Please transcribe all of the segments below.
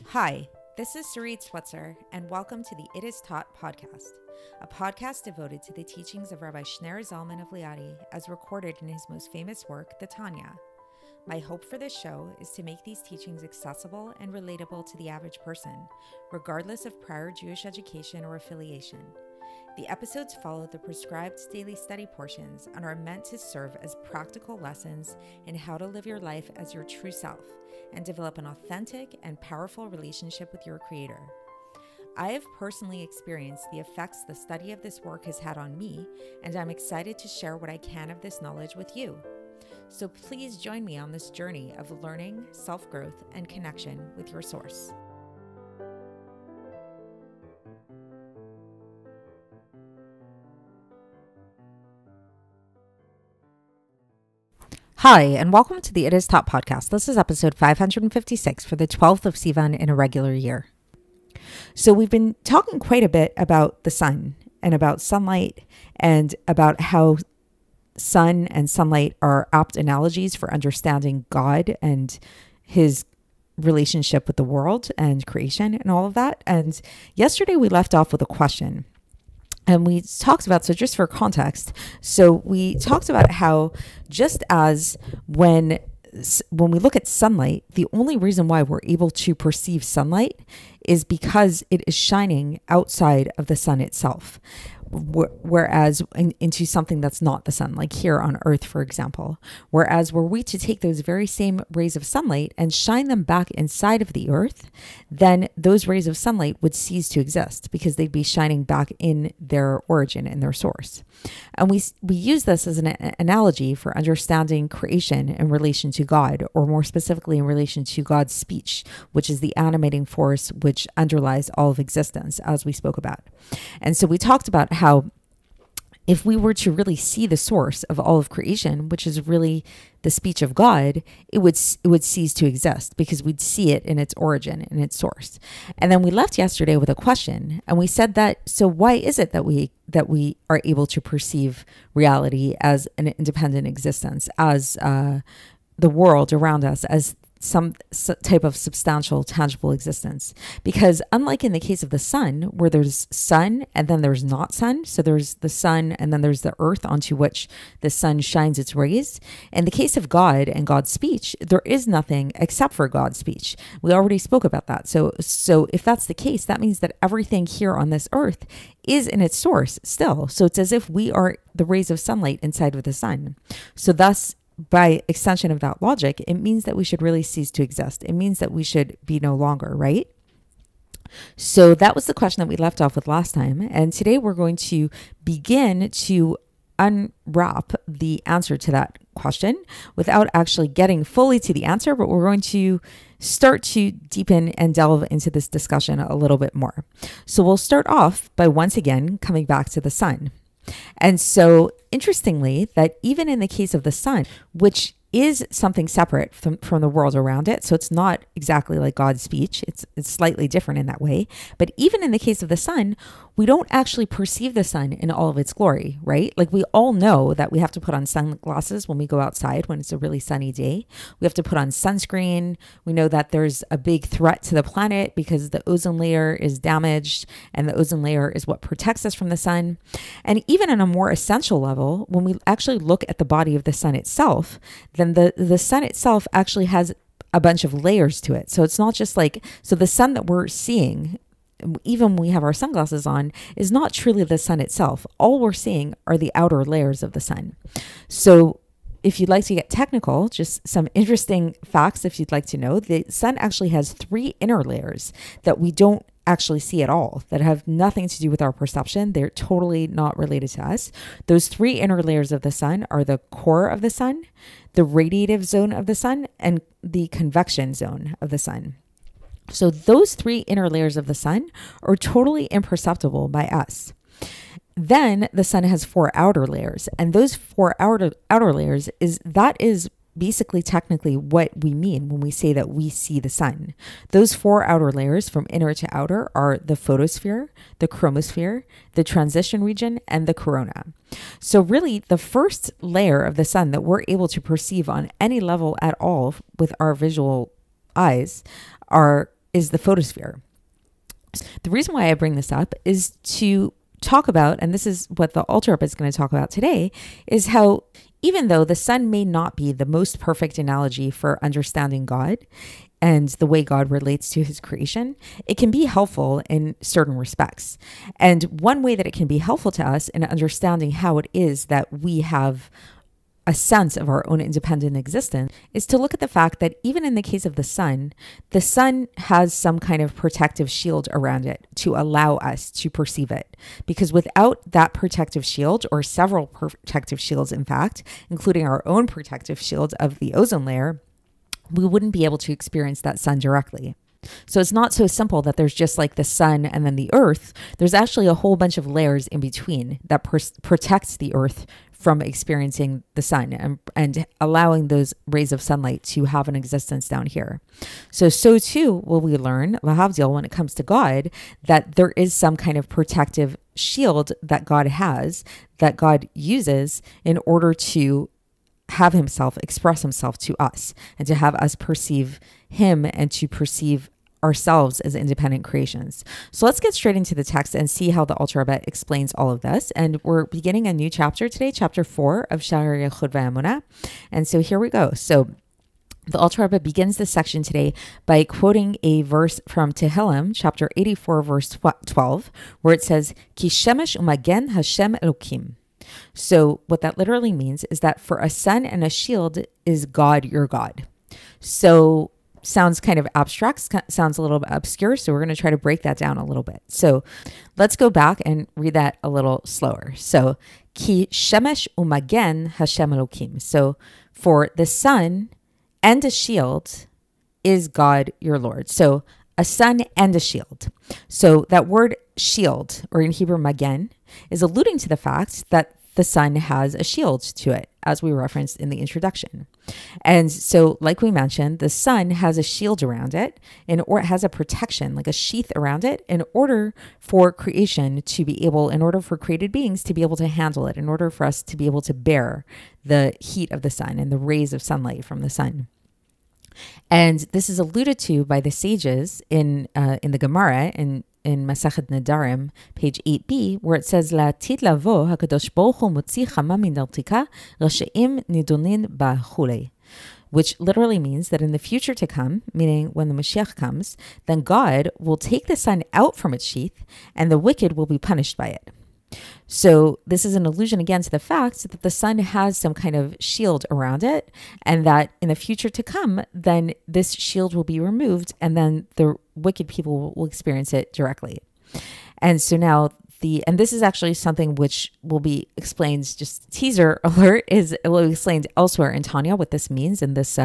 Hi, this is Sarit Switzer, and welcome to the It Is Taught podcast, a podcast devoted to the teachings of Rabbi Shneur Zalman of Liadi as recorded in his most famous work, the Tanya. My hope for this show is to make these teachings accessible and relatable to the average person, regardless of prior Jewish education or affiliation. The episodes follow the prescribed daily study portions and are meant to serve as practical lessons in how to live your life as your true self and develop an authentic and powerful relationship with your Creator. I have personally experienced the effects the study of this work has had on me, and I'm excited to share what I can of this knowledge with you. So please join me on this journey of learning, self-growth, and connection with your source. Hi, and welcome to the It Is Taught podcast. This is episode 556 for the 12th of Sivan in a regular year. So we've been talking quite a bit about the sun and about sunlight and about how sun and sunlight are apt analogies for understanding God and his relationship with the world and creation and all of that. And yesterday we left off with a question. And we talked about, so just for context, so we talked about how just as when we look at sunlight, the only reason why we're able to perceive sunlight is because it is shining outside of the sun itself. Whereas into something that's not the sun, like here on Earth, for example. Whereas were we to take those very same rays of sunlight and shine them back inside of the Earth, then those rays of sunlight would cease to exist because they'd be shining back in their origin, in their source. And we use this as an analogy for understanding creation in relation to God, or more specifically in relation to God's speech, which is the animating force which underlies all of existence, as we spoke about. And so we talked about how if we were to really see the source of all of creation, which is really the speech of God, it would cease to exist because we'd see it in its origin, in its source. And then we left yesterday with a question, and we said that, so why is it that we are able to perceive reality as an independent existence, as the world around us, as some type of substantial, tangible existence? Because unlike in the case of the sun, where there's sun and then there's not sun, so there's the sun and then there's the earth onto which the sun shines its rays, in the case of God and God's speech, there is nothing except for God's speech. We already spoke about that. So if that's the case, that means that everything here on this earth is in its source still. So it's as if we are the rays of sunlight inside of the sun. So thus, by extension of that logic, it means that we should really cease to exist. It means that we should be no longer, right? So that was the question that we left off with last time. And today we're going to begin to unwrap the answer to that question without actually getting fully to the answer, but we're going to start to deepen and delve into this discussion a little bit more. So we'll start off by once again coming back to the sun. And so interestingly, that even in the case of the sun, which is something separate from the world around it, so it's not exactly like God's speech, it's slightly different in that way, but even in the case of the sun, we don't actually perceive the sun in all of its glory, right? Like we all know that we have to put on sunglasses when we go outside when it's a really sunny day. We have to put on sunscreen. We know that there's a big threat to the planet because the ozone layer is damaged, and the ozone layer is what protects us from the sun. And even on a more essential level, when we actually look at the body of the sun itself, then the sun itself actually has a bunch of layers to it. So it's not just like, so the sun that we're seeing, even when we have our sunglasses on, is not truly the sun itself. All we're seeing are the outer layers of the sun. So if you'd like to get technical, just some interesting facts if you'd like to know, the sun actually has 3 inner layers that we don't actually see at all, that have nothing to do with our perception. They're totally not related to us. Those 3 inner layers of the sun are the core of the sun, the radiative zone of the sun, and the convection zone of the sun. So those 3 inner layers of the sun are totally imperceptible by us. Then the sun has 4 outer layers, and those 4 outer layers is basically technically what we mean when we say that we see the sun. Those 4 outer layers from inner to outer are the photosphere, the chromosphere, the transition region, and the corona. So really the first layer of the sun that we're able to perceive on any level at all with our visual eyes are is the photosphere. The reason why I bring this up is to talk about, and this is what the Alter Rebbe is going to talk about today, is how even though the sun may not be the most perfect analogy for understanding God and the way God relates to his creation, it can be helpful in certain respects. And one way that it can be helpful to us in understanding how it is that we have a sense of our own independent existence is to look at the fact that even in the case of the sun has some kind of protective shield around it to allow us to perceive it. Because without that protective shield, or several protective shields, in fact, including our own protective shield of the ozone layer, we wouldn't be able to experience that sun directly. So it's not so simple that there's just like the sun and then the earth. There's actually a whole bunch of layers in between that protects the earth from experiencing the sun and allowing those rays of sunlight to have an existence down here. So too will we learn, lahavdil, when it comes to God, that there is some kind of protective shield that God has, that God uses in order to have himself express himself to us and to have us perceive him and to perceive ourselves as independent creations. So let's get straight into the text and see how the Alter Rebbe explains all of this. And we're beginning a new chapter today, chapter 4 of Sha'ar, HaYichud, V'Emunah. And so here we go. So the Alter Rebbe begins this section today by quoting a verse from Tehillim, chapter 84, verse 12, where it says, Ki shemesh umagen Hashem Elokim. So what that literally means is that for a sun and a shield is God your God. So sounds kind of abstract, sounds a little bit obscure. So we're going to try to break that down a little bit. So let's go back and read that a little slower. So Ki shemesh umagen Hashem Elokim. So for the sun and a shield is God your Lord. So a sun and a shield. So that word shield, or in Hebrew magen, is alluding to the fact that the sun has a shield to it, as we referenced in the introduction. And so, like we mentioned, the sun has a shield around it, or it has a protection, like a sheath around it, in order for creation to be able, in order for created beings to be able to handle it, in order for us to be able to bear the heat of the sun and the rays of sunlight from the sun. And this is alluded to by the sages in the Gemara, in Masachet Nedarim, page 8b, where it says, La'atid lavo hakadosh baruch hu motzi chama min dartika rasheim nidonin ba'chulei, which literally means that in the future to come, meaning when the Mashiach comes, then God will take the sun out from its sheath and the wicked will be punished by it. So this is an allusion again to the fact that the sun has some kind of shield around it, and that in the future to come, then this shield will be removed and then the wicked people will experience it directly. And so now and this is actually something which will be explained, just teaser alert, it will be explained elsewhere in Tanya what this means and this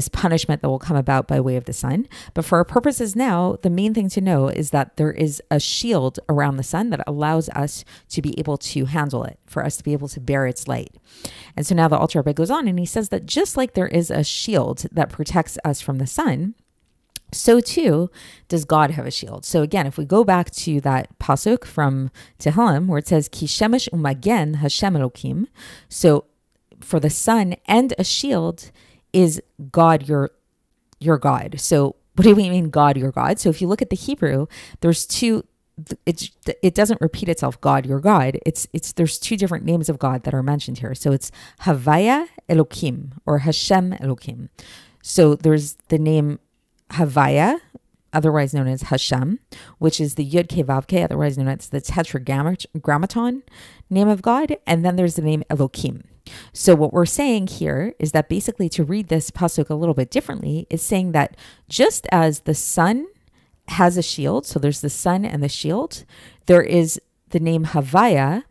punishment that will come about by way of the sun. But for our purposes now, the main thing to know is that there is a shield around the sun that allows us to be able to handle it, for us to be able to bear its light. And so now the Alter Rebbe goes on and he says that just like there is a shield that protects us from the sun, so too does God have a shield. So again, if we go back to that pasuk from Tehillim where it says, Ki shemesh umagen Hashem Elokim. So for the sun and a shield is God your God. So what do we mean God your God? So if you look at the Hebrew, there's two. It doesn't repeat itself, God your God. There's two different names of God that are mentioned here. So it's Havaya Elokim or Hashem Elokim. So there's the name Havaya, otherwise known as Hashem, which is the Yud Ke Vav Ke, otherwise known as the Tetragrammaton name of God. And then there's the name Elokim. So what we're saying here is that basically to read this pasuk a little bit differently, it's saying that just as the sun has a shield, so there's the sun and the shield, there is the name Havaya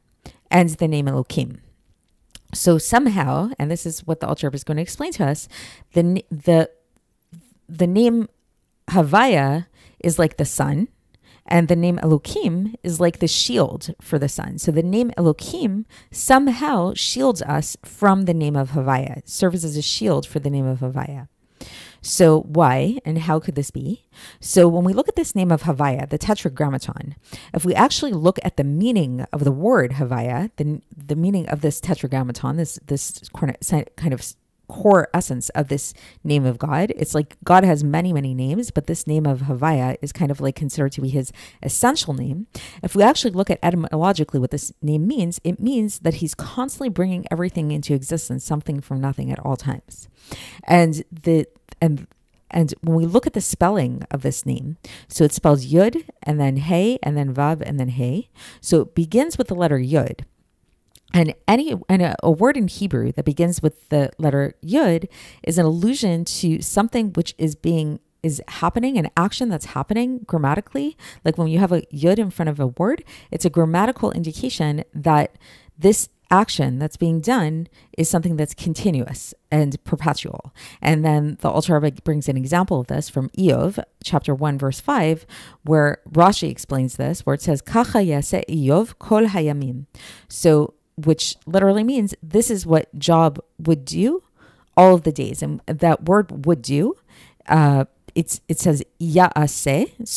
and the name Elokim. So somehow, and this is what the Alter Rebbe is going to explain to us, the name Havaya is like the sun, and the name Elokim is like the shield for the sun. So the name Elokim somehow shields us from the name of Havaya. It serves as a shield for the name of Havaya. So why and how could this be? So when we look at this name of Havaya, the Tetragrammaton, if we actually look at the meaning of the word Havaya, the meaning of this Tetragrammaton, this kind of core essence of this name of God. It's like God has many, many names, but this name of Havaya is kind of like considered to be his essential name. If we actually look at etymologically what this name means, it means that he's constantly bringing everything into existence, something from nothing at all times. And when we look at the spelling of this name, so it spells Yud and then Hey and then Vav and then Hey. So it begins with the letter Yud. And a word in Hebrew that begins with the letter Yud is an allusion to something which is happening, an action that's happening grammatically. Like when you have a Yud in front of a word, it's a grammatical indication that this action that's being done is something that's continuous and perpetual. And then the Alter Rebbe brings an example of this from Iyov, chapter 1, verse 5, where Rashi explains this, where it says, Kacha yaseh Iyov kol hayamim. So, which literally means this is what Job would do all of the days. And that word would do, it says ya'aseh.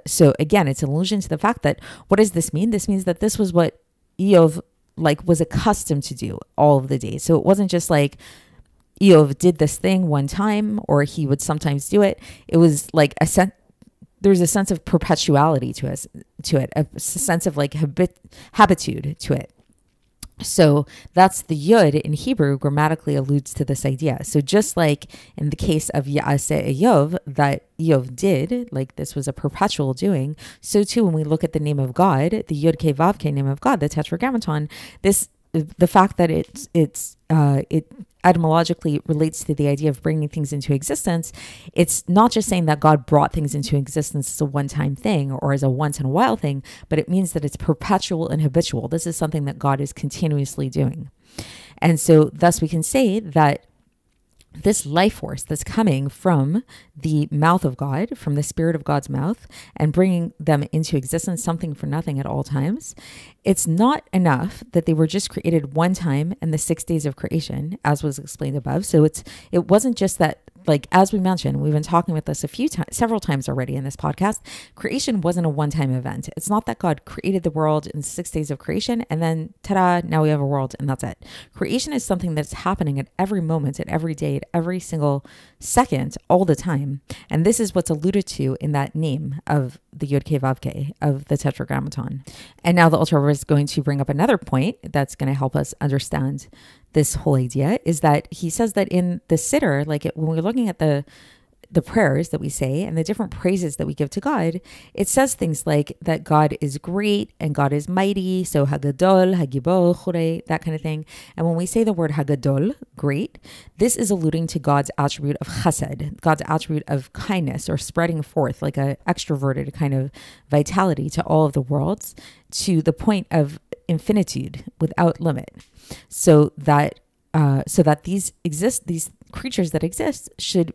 So again, it's an allusion to the fact that, what does this mean? This means that this was what Iyov was accustomed to do all of the days. So it wasn't just like Iyov did this thing one time, or he would sometimes do it. It was like there's a sense of perpetuality to it, a sense of like habitude to it. So that's the Yud in Hebrew grammatically alludes to this idea. So just like in the case of Ya'aseh Iyov, that Iyov did, like this was a perpetual doing, so too when we look at the name of God, the Yud Ke Vav Ke name of God, the Tetragrammaton, the fact that it etymologically relates to the idea of bringing things into existence, it's not just saying that God brought things into existence as a one-time thing or as a once-in-a-while thing, but it means that it's perpetual and habitual. This is something that God is continuously doing. And so thus we can say that this life force that's coming from the mouth of God, from the Spirit of God's mouth, and bringing them into existence, something for nothing at all times, it's not enough that they were just created one time in the 6 days of creation, as was explained above. So it wasn't just that, like, as we mentioned, we've been talking about this several times already in this podcast, creation wasn't a one-time event. It's not that God created the world in 6 days of creation and then, ta-da, now we have a world and that's it. Creation is something that's happening at every moment, at every day, at every single second, all the time. And this is what's alluded to in that name of the Yud Ke Vav Ke, of the Tetragrammaton. And now the Alter Rebbe is going to bring up another point that's going to help us understand this whole idea, is that he says that in the Siddur, when we're looking at the prayers that we say and the different praises that we give to God, it says things like that God is great and God is mighty, so Hagadol, Hagibol, Chorei, that kind of thing. And when we say the word Hagadol, great, this is alluding to God's attribute of chesed, God's attribute of kindness or spreading forth, like an extroverted kind of vitality to all of the worlds, to the point of infinitude without limit. So that these creatures that exist should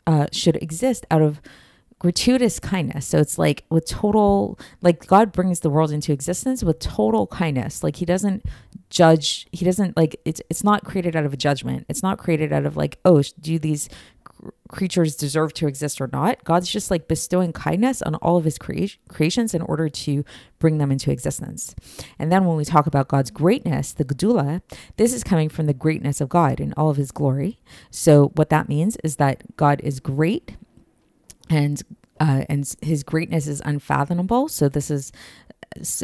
exist out of gratuitous kindness. So it's like with total, like God brings the world into existence with total kindness. Like he doesn't judge. He doesn't it's not created out of a judgment. It's not created out of like, oh, do these creatures deserve to exist or not? God's just like bestowing kindness on all of his creations in order to bring them into existence. And then when we talk about God's greatness, the Gedula, this is coming from the greatness of God in all of his glory. So what that means is that God is great and his greatness is unfathomable. So this is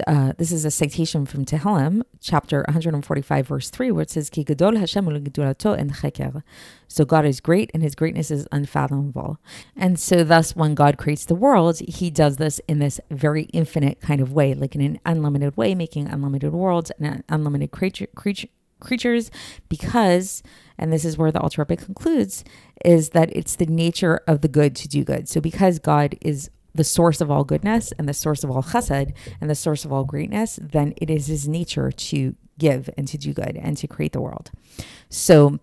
a citation from Tehillim, chapter 145, verse 3, where it says, Ki gadol Hashem u'legedulato en cheker. So God is great and his greatness is unfathomable. And so thus when God creates the world, he does this in this very infinite kind of way, like in an unlimited way, making unlimited worlds and unlimited creatures, because, and this is where the Alter Rebbe concludes, is that it's the nature of the good to do good. So because God is the source of all goodness and the source of all chesed and the source of all greatness, then it is his nature to give and to do good and to create the world. So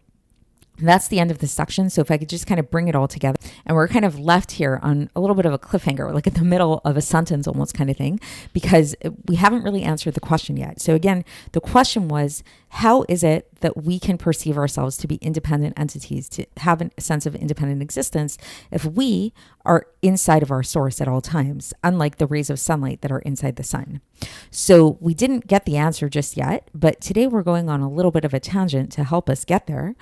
That's the end of this section. So if I could just kind of bring it all together, and we're kind of left here on a little bit of a cliffhanger, like at the middle of a sentence almost kind of thing, because we haven't really answered the question yet. So again, the question was, how is it that we can perceive ourselves to be independent entities, to have a sense of independent existence, if we are inside of our source at all times, unlike the rays of sunlight that are inside the sun? So we didn't get the answer just yet, but today we're going on a little bit of a tangent to help us get there.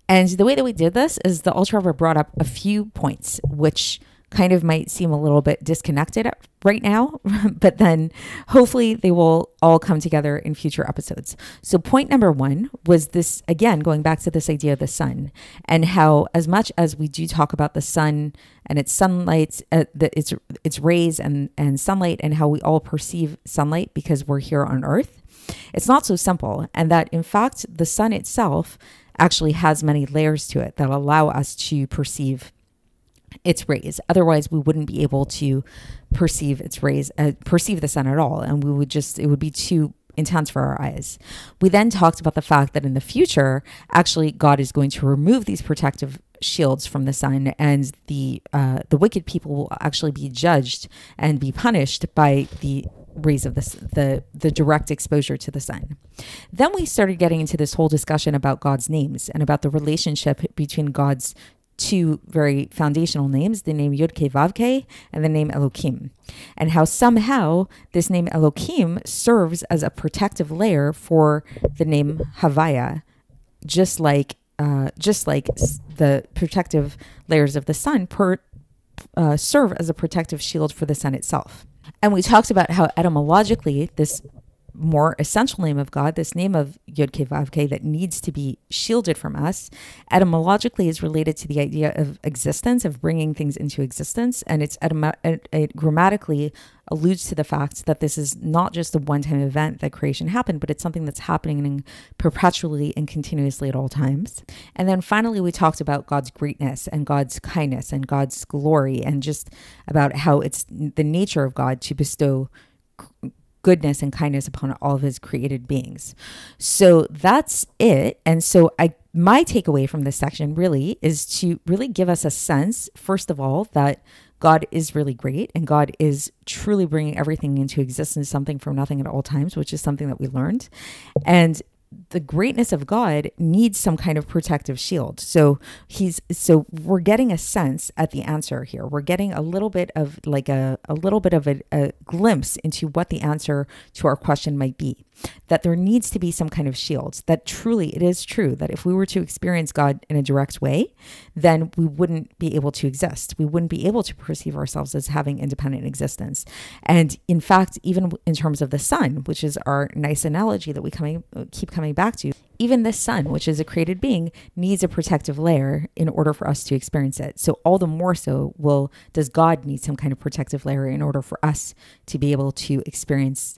And the way that we did this is the Ultra River brought up a few points, which kind of might seem a little bit disconnected right now, but then hopefully they will all come together in future episodes. So point number one was this, again, going back to this idea of the sun, and how as much as we do talk about the sun and its sunlight, its rays and sunlight, and how we all perceive sunlight because we're here on Earth, it's not so simple. And that in fact, the sun itself actually has many layers to it that allow us to perceive its rays. Otherwise, we wouldn't be able to perceive its rays, perceive the sun at all. And it would be too intense for our eyes. We then talked about the fact that in the future, actually, God is going to remove these protective shields from the sun, and the wicked people will actually be judged and be punished by the rays of the direct exposure to the sun. Then we started getting into this whole discussion about God's names and about the relationship between God's two very foundational names, the name Yud-Ke Vav-Ke and the name Elohim, and how somehow this name Elohim serves as a protective layer for the name Havaya, just like the protective layers of the sun serve as a protective shield for the sun itself. And we talked about how etymologically this more essential name of God, this name of Yud-Ke Vav-Ke that needs to be shielded from us, etymologically is related to the idea of existence, of bringing things into existence. And it grammatically alludes to the fact that this is not just a one-time event that creation happened, but it's something that's happening perpetually and continuously at all times. And then finally, we talked about God's greatness and God's kindness and God's glory, and just about how it's the nature of God to bestow goodness and kindness upon all of his created beings. So that's it. And so my takeaway from this section really is to really give us a sense, first of all, that God is really great and God is truly bringing everything into existence, something from nothing at all times, which is something that we learned. And the greatness of God needs some kind of protective shield. So we're getting a sense at the answer here. We're getting a little bit of a glimpse into what the answer to our question might be. That there needs to be some kind of shield. That truly, it is true that if we were to experience God in a direct way, then we wouldn't be able to exist. We wouldn't be able to perceive ourselves as having independent existence. And in fact, even in terms of the sun, which is our nice analogy that we keep coming back to, even this sun, which is a created being, needs a protective layer in order for us to experience it. So all the more so does God need some kind of protective layer in order for us to be able to experience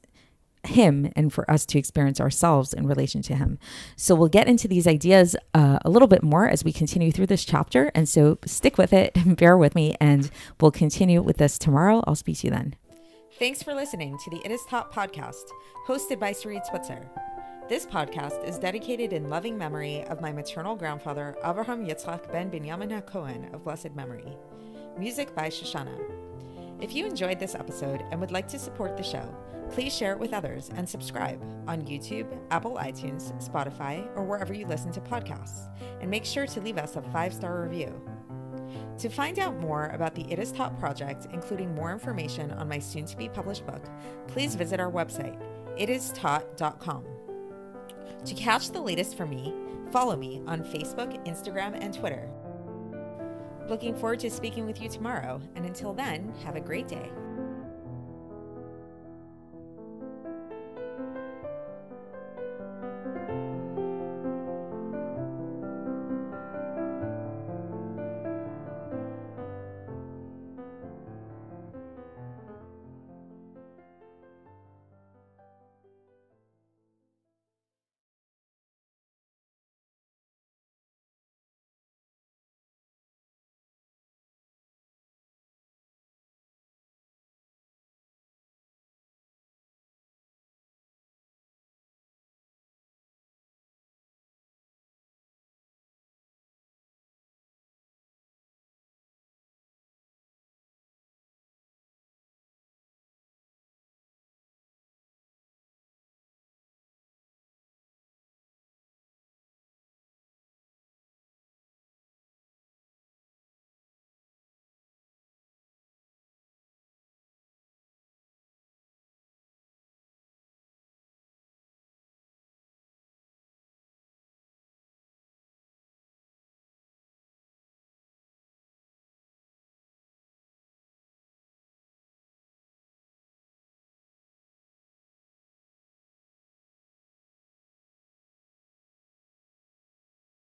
him and for us to experience ourselves in relation to him. So we'll get into these ideas a little bit more as we continue through this chapter. And so stick with it and bear with me, and we'll continue with this tomorrow. I'll speak to you then. Thanks for listening to the It Is Taught podcast, hosted by Sarit Switzer. This podcast is dedicated in loving memory of my maternal grandfather, Avraham Yitzchak ben Binyamin HaKohen of blessed memory. Music by Shoshana. If you enjoyed this episode and would like to support the show, please share it with others and subscribe on YouTube, Apple iTunes, Spotify, or wherever you listen to podcasts. And make sure to leave us a 5-star review. To find out more about the It Is Taught project, including more information on my soon-to-be published book, please visit our website, itistaught.com. To catch the latest from me, follow me on Facebook, Instagram, and Twitter. Looking forward to speaking with you tomorrow, and until then, have a great day.